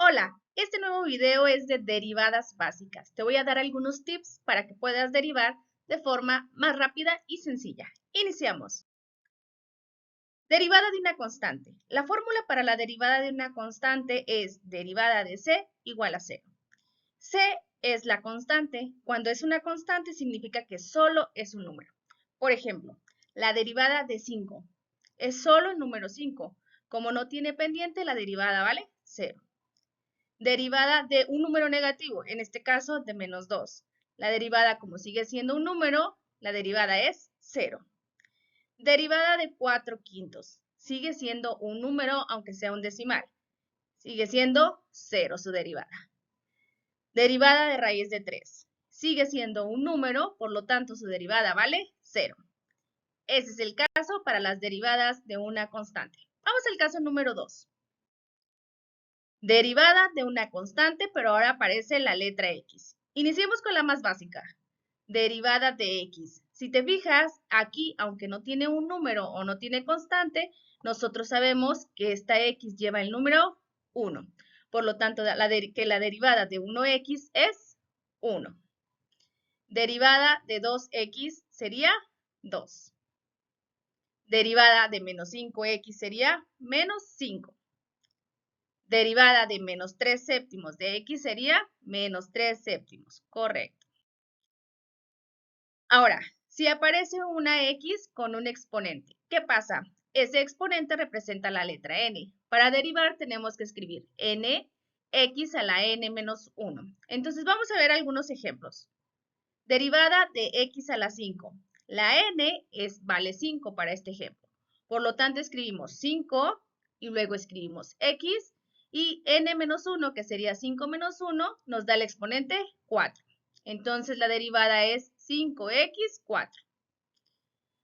Hola, este nuevo video es de derivadas básicas. Te voy a dar algunos tips para que puedas derivar de forma más rápida y sencilla. Iniciamos. Derivada de una constante. La fórmula para la derivada de una constante es derivada de c igual a 0. C es la constante. Cuando es una constante significa que solo es un número. Por ejemplo, la derivada de 5 es solo el número 5. Como no tiene pendiente, la derivada vale 0. Derivada de un número negativo, en este caso de menos 2. La derivada, como sigue siendo un número, la derivada es 0. Derivada de 4/5. Sigue siendo un número, aunque sea un decimal. Sigue siendo 0 su derivada. Derivada de raíz de 3. Sigue siendo un número, por lo tanto su derivada vale 0. Ese es el caso para las derivadas de una constante. Vamos al caso número 2. Derivada de una constante, pero ahora aparece la letra X. Iniciemos con la más básica. Derivada de X. Si te fijas, aquí, aunque no tiene un número o no tiene constante, nosotros sabemos que esta X lleva el número 1. Por lo tanto, que la derivada de 1X es 1. Derivada de 2X sería 2. Derivada de menos 5X sería menos 5. Derivada de menos 3 séptimos de X sería menos 3 séptimos. Correcto. Ahora, si aparece una X con un exponente, ¿qué pasa? Ese exponente representa la letra N. Para derivar tenemos que escribir N, X a la N menos 1. Entonces vamos a ver algunos ejemplos. Derivada de X a la 5. La N vale 5 para este ejemplo. Por lo tanto, escribimos 5 y luego escribimos X y N menos 1, que sería 5 menos 1, nos da el exponente 4. Entonces, la derivada es 5x4.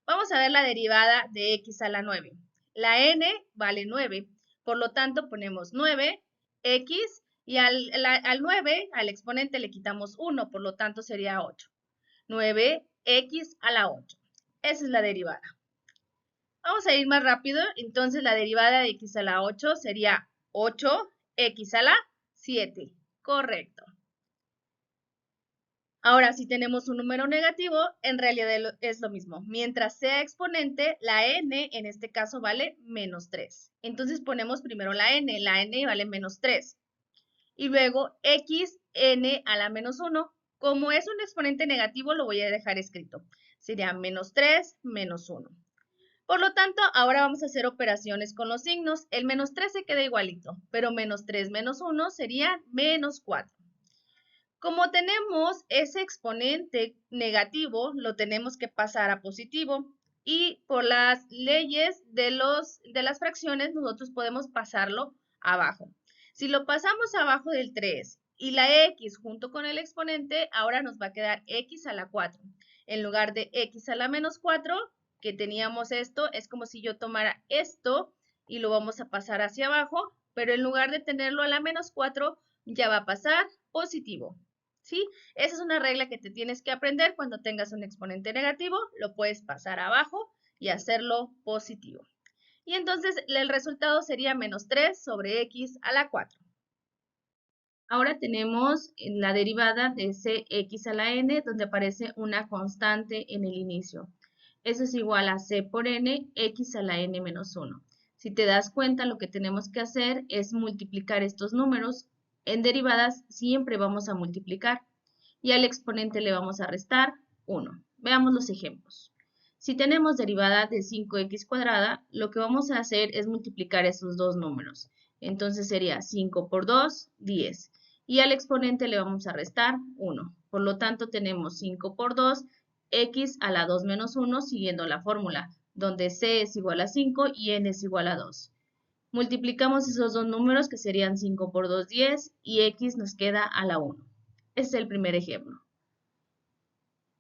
Vamos a ver la derivada de X a la 9. La N vale 9, por lo tanto, ponemos 9X y al 9, al exponente le quitamos 1, por lo tanto, sería 8. 9x a la 8. Esa es la derivada. Vamos a ir más rápido. Entonces, la derivada de x a la 8 sería 8x a la 7. Correcto. Ahora, si tenemos un número negativo, en realidad es lo mismo. Mientras sea exponente, la n en este caso vale menos 3. Entonces, ponemos primero la n. La n vale menos 3. Y luego x n a la menos 1. Como es un exponente negativo, lo voy a dejar escrito. Sería menos 3 menos 1. Por lo tanto, ahora vamos a hacer operaciones con los signos. El menos 3 se queda igualito, pero menos 3 menos 1 sería menos 4. Como tenemos ese exponente negativo, lo tenemos que pasar a positivo. Y por las leyes de las fracciones, nosotros podemos pasarlo abajo. Si lo pasamos abajo del 3 y la x junto con el exponente, ahora nos va a quedar x a la 4. En lugar de x a la menos 4, que teníamos esto, es como si yo tomara esto y lo vamos a pasar hacia abajo, pero en lugar de tenerlo a la menos 4, ya va a pasar positivo. ¿Sí? Esa es una regla que te tienes que aprender cuando tengas un exponente negativo, lo puedes pasar abajo y hacerlo positivo. Y entonces el resultado sería menos 3 sobre x a la 4. Ahora tenemos la derivada de cx a la n, donde aparece una constante en el inicio. Eso es igual a c por n, x a la n menos 1. Si te das cuenta, lo que tenemos que hacer es multiplicar estos números. En derivadas siempre vamos a multiplicar y al exponente le vamos a restar 1. Veamos los ejemplos. Si tenemos derivada de 5x cuadrada, lo que vamos a hacer es multiplicar esos dos números. Entonces sería 5 por 2, 10. Y al exponente le vamos a restar 1. Por lo tanto, tenemos 5 por 2, x a la 2 menos 1, siguiendo la fórmula, donde c es igual a 5 y n es igual a 2. Multiplicamos esos dos números, que serían 5 por 2, 10, y x nos queda a la 1. Este es el primer ejemplo.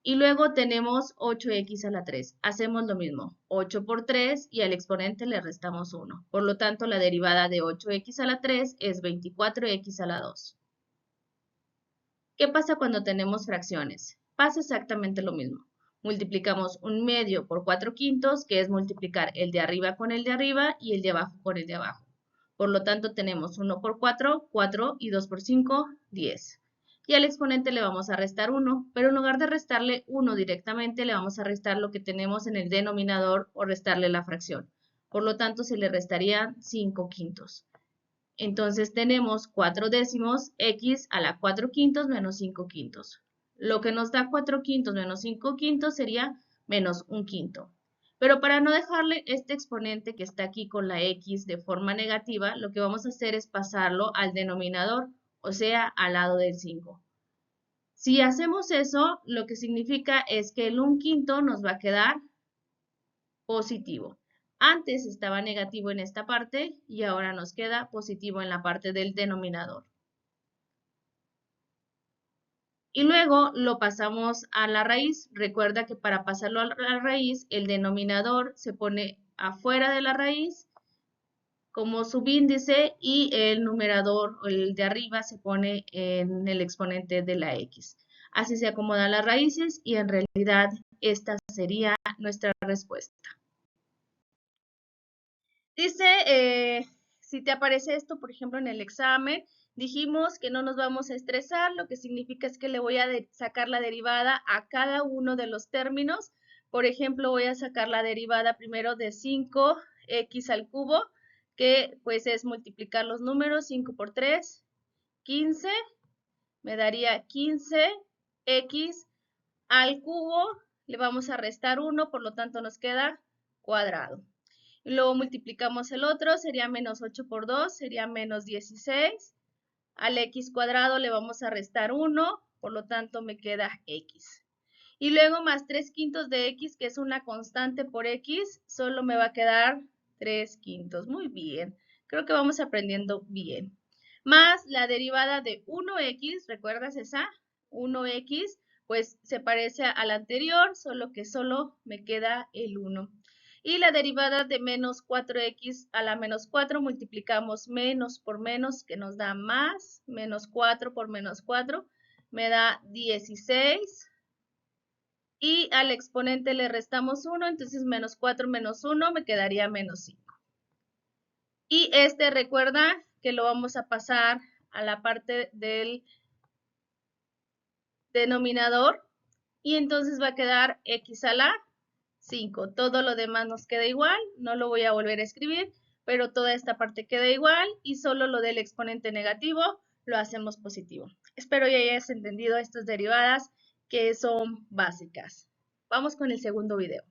Y luego tenemos 8x a la 3. Hacemos lo mismo, 8 por 3 y al exponente le restamos 1. Por lo tanto, la derivada de 8x a la 3 es 24x a la 2. ¿Qué pasa cuando tenemos fracciones? Pasa exactamente lo mismo. Multiplicamos un medio por 4/5, que es multiplicar el de arriba con el de arriba y el de abajo con el de abajo. Por lo tanto, tenemos 1 por 4, 4 y 2 por 5, 10. Y al exponente le vamos a restar 1, pero en lugar de restarle 1 directamente, le vamos a restar lo que tenemos en el denominador o restarle la fracción. Por lo tanto, se le restarían 5 quintos. Entonces tenemos 4 décimos, x a la 4 quintos menos 5 quintos. Lo que nos da 4 quintos menos 5 quintos sería menos 1 quinto. Pero para no dejarle este exponente que está aquí con la x de forma negativa, lo que vamos a hacer es pasarlo al denominador, o sea, al lado del 5. Si hacemos eso, lo que significa es que el 1 quinto nos va a quedar positivo. Antes estaba negativo en esta parte y ahora nos queda positivo en la parte del denominador. Y luego lo pasamos a la raíz. Recuerda que para pasarlo a la raíz, el denominador se pone afuera de la raíz como subíndice y el numerador o el de arriba se pone en el exponente de la x. Así se acomodan las raíces y en realidad esta sería nuestra respuesta. Dice, si te aparece esto, por ejemplo, en el examen, dijimos que no nos vamos a estresar, lo que significa es que le voy a sacar la derivada a cada uno de los términos. Por ejemplo, voy a sacar la derivada primero de 5x al cubo, que pues es multiplicar los números, 5 por 3, 15, me daría 15x al cubo, le vamos a restar 1, por lo tanto nos queda cuadrado. Y luego multiplicamos el otro, sería menos 8 por 2, sería menos 16. Al x cuadrado le vamos a restar 1, por lo tanto me queda x. Y luego más 3 quintos de x, que es una constante por x, solo me va a quedar 3 quintos. Muy bien, creo que vamos aprendiendo bien. Más la derivada de 1x, ¿recuerdas esa? 1x, pues se parece a la anterior, solo que solo me queda el 1. Y la derivada de menos 4x a la menos 4 multiplicamos menos por menos, que nos da más, menos 4 por menos 4, me da 16. Y al exponente le restamos 1, entonces menos 4 menos 1 me quedaría menos 5. Y recuerda que lo vamos a pasar a la parte del denominador y entonces va a quedar x a la 5. Todo lo demás nos queda igual, no lo voy a volver a escribir, pero toda esta parte queda igual y solo lo del exponente negativo lo hacemos positivo. Espero ya hayas entendido estas derivadas que son básicas. Vamos con el segundo video.